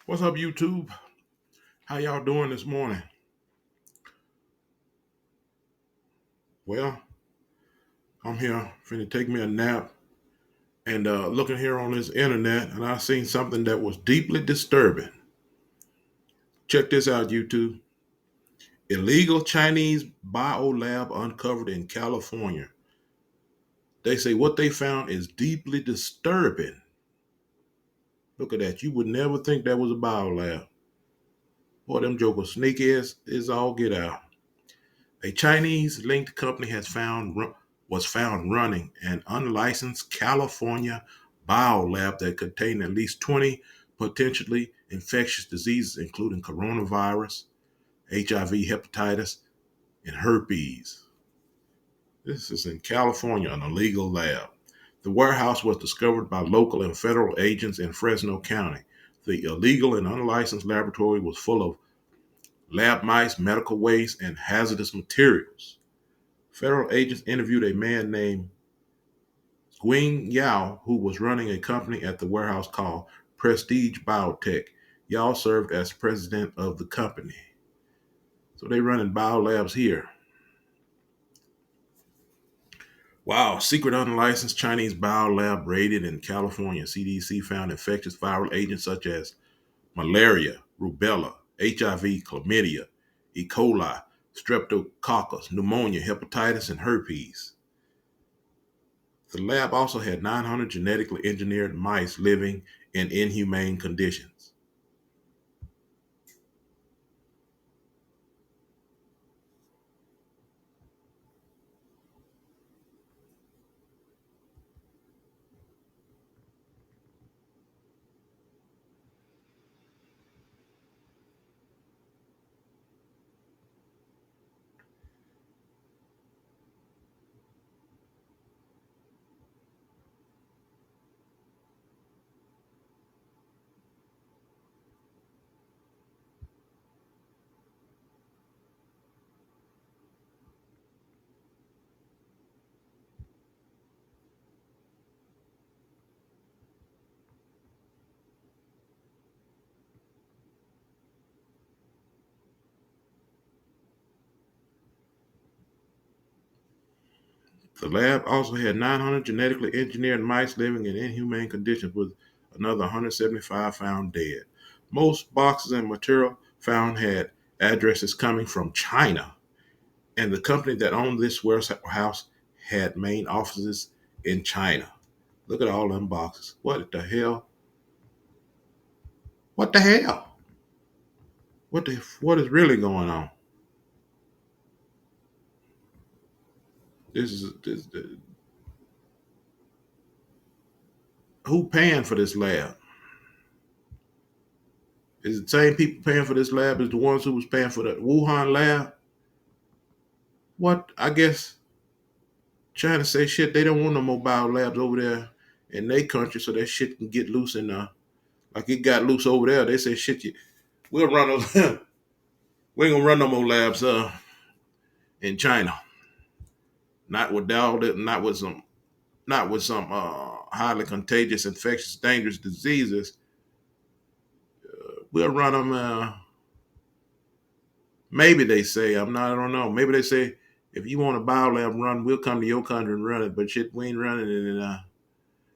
What's up, YouTube? How y'all doing this morning? Well, I'm here finna take me a nap and looking here on this internet, and I seen something that was deeply disturbing. Check this out, YouTube. Illegal Chinese biolab uncovered in California. They say what they found is deeply disturbing. Look at that. You would never think that was a biolab. Boy, them jokers sneaky as is all get out. A Chinese linked company was found running an unlicensed California biolab that contained at least 20 potentially infectious diseases, including coronavirus, HIV, hepatitis, and herpes. This is in California, an illegal lab. The warehouse was discovered by local and federal agents in Fresno County. The illegal and unlicensed laboratory was full of lab mice, medical waste, and hazardous materials. Federal agents interviewed a man named Gwing Yao, who was running a company at the warehouse called Prestige Biotech. Yao served as president of the company. So they running biolabs here. Wow, secret unlicensed Chinese biolab raided in California. CDC found infectious viral agents such as malaria, rubella, HIV, chlamydia, E. coli, streptococcus, pneumonia, hepatitis, and herpes. The lab also had 900 genetically engineered mice living in inhumane conditions. The lab also had 900 genetically engineered mice living in inhumane conditions, with another 175 found dead. Most boxes and material found had addresses coming from China, and the company that owned this warehouse had main offices in China. Look at all them boxes. What the hell? What the hell? What is really going on? This who paying for this lab? Is the same people paying for this lab as the ones who was paying for the Wuhan lab? What? I guess China say shit. They don't want no mobile labs over there in their country, so that shit can get loose in like it got loose over there. They say shit. We'll run those. We ain't gonna run no more labs in China. Not with all that. Not with some highly contagious, infectious, dangerous diseases. We'll run them. Maybe they say I'm not. I don't know. Maybe they say if you want a biolab run, we'll come to your country and run it. But shit, we ain't running it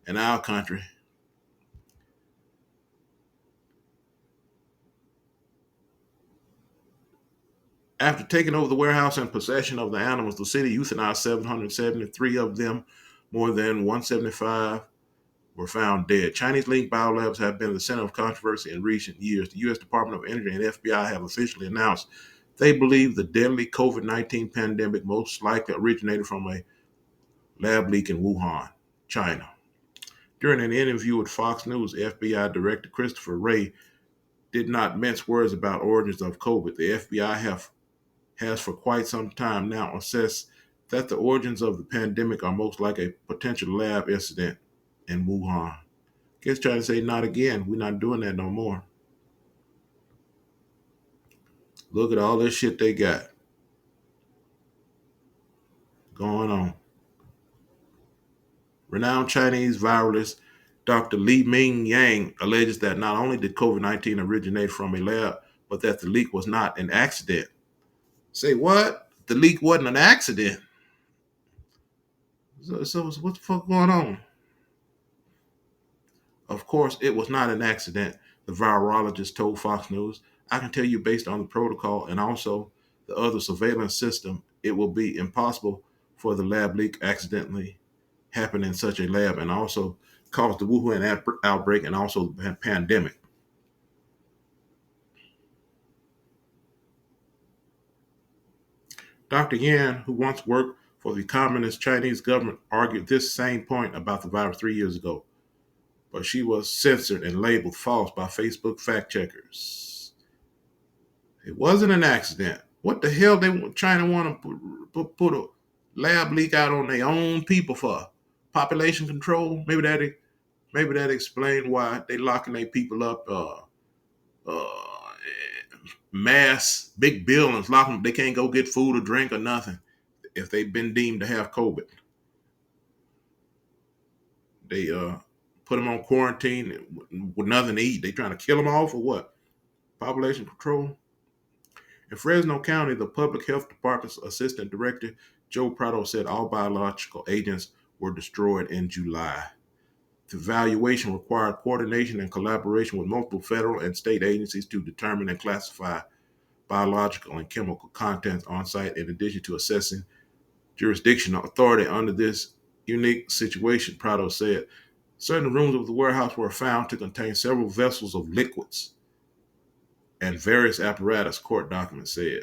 in our country. After taking over the warehouse and possession of the animals, the city euthanized 773 of them. More than 175 were found dead. Chinese linked biolabs have been the center of controversy in recent years. The U.S. Department of Energy and FBI have officially announced they believe the deadly COVID 19 pandemic most likely originated from a lab leak in Wuhan, China. During an interview with Fox News, FBI Director Christopher Wray did not mince words about origins of COVID. The FBI has for quite some time now assessed that the origins of the pandemic are most like a potential lab incident in Wuhan. Guess trying to say not again. We're not doing that no more. Look at all this shit they got going on. Renowned Chinese virologist Dr. Li Ming Yang alleges that not only did COVID-19 originate from a lab, but that the leak was not an accident. Say what? The leak wasn't an accident. So what the fuck going on? Of course, it was not an accident, the virologist told Fox News. I can tell you based on the protocol and also the other surveillance system, it will be impossible for the lab leak accidentally happen in such a lab and also cause the WUHAN outbreak and also the pandemic. Dr. Yan, who once worked for the communist Chinese government, argued this same point about the virus 3 years ago, but she was censored and labeled false by Facebook fact checkers. It wasn't an accident. What the hell China want to put a lab leak out on their own people for? Population control? Maybe that explains why they locking their people up. Uh, Mass big buildings, lock them. They can't go get food or drink or nothing if they've been deemed to have COVID. They put them on quarantine with nothing to eat. They trying to kill them off or what? Population control. In Fresno County, the Public Health Department's Assistant Director, Joe Prado, said all biological agents were destroyed in July. The evaluation required coordination and collaboration with multiple federal and state agencies to determine and classify biological and chemical contents on site, in addition to assessing jurisdictional authority under this unique situation, Prado said. Certain rooms of the warehouse were found to contain several vessels of liquids and various apparatus, court documents said.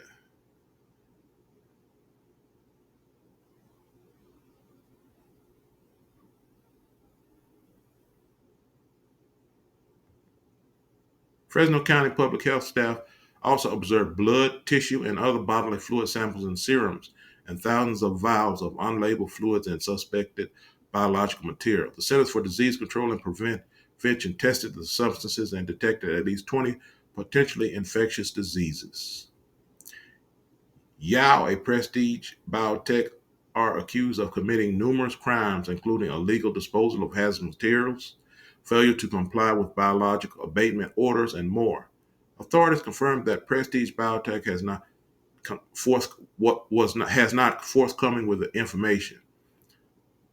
Fresno County public health staff also observed blood, tissue, and other bodily fluid samples and serums, and thousands of vials of unlabeled fluids and suspected biological material. The Centers for Disease Control and Prevention tested the substances and detected at least 20 potentially infectious diseases. Yao, a prestige biotech, are accused of committing numerous crimes, including illegal disposal of hazardous materials, failure to comply with biological abatement orders, and more. Authorities confirmed that Prestige Biotech has not forthcoming with the information.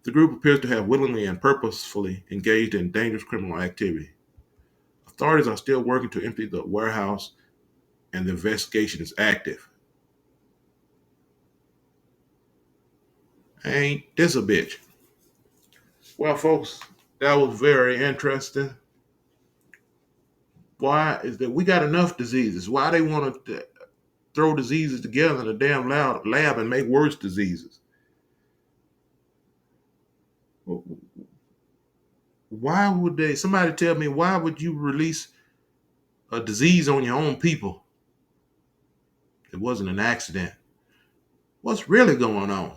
The group appears to have willingly and purposefully engaged in dangerous criminal activity. Authorities are still working to empty the warehouse, and the investigation is active. Ain't this a bitch? Well, folks, that was very interesting. Why is that we got enough diseases? Why they want to throw diseases together in a damn lab and make worse diseases? Why would they? Somebody tell me, why would you release a disease on your own people? It wasn't an accident. What's really going on?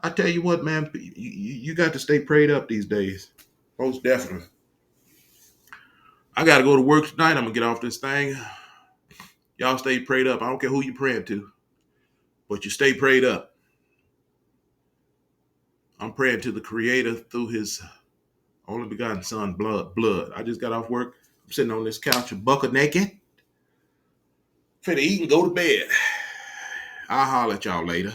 I tell you what, man, you got to stay prayed up these days. Most definitely. I got to go to work tonight. I'm going to get off this thing. Y'all stay prayed up. I don't care who you praying to, but you stay prayed up. I'm praying to the Creator through His only begotten Son, blood. I just got off work. I'm sitting on this couch, bucket naked. Finna eat and go to bed. I'll holler at y'all later.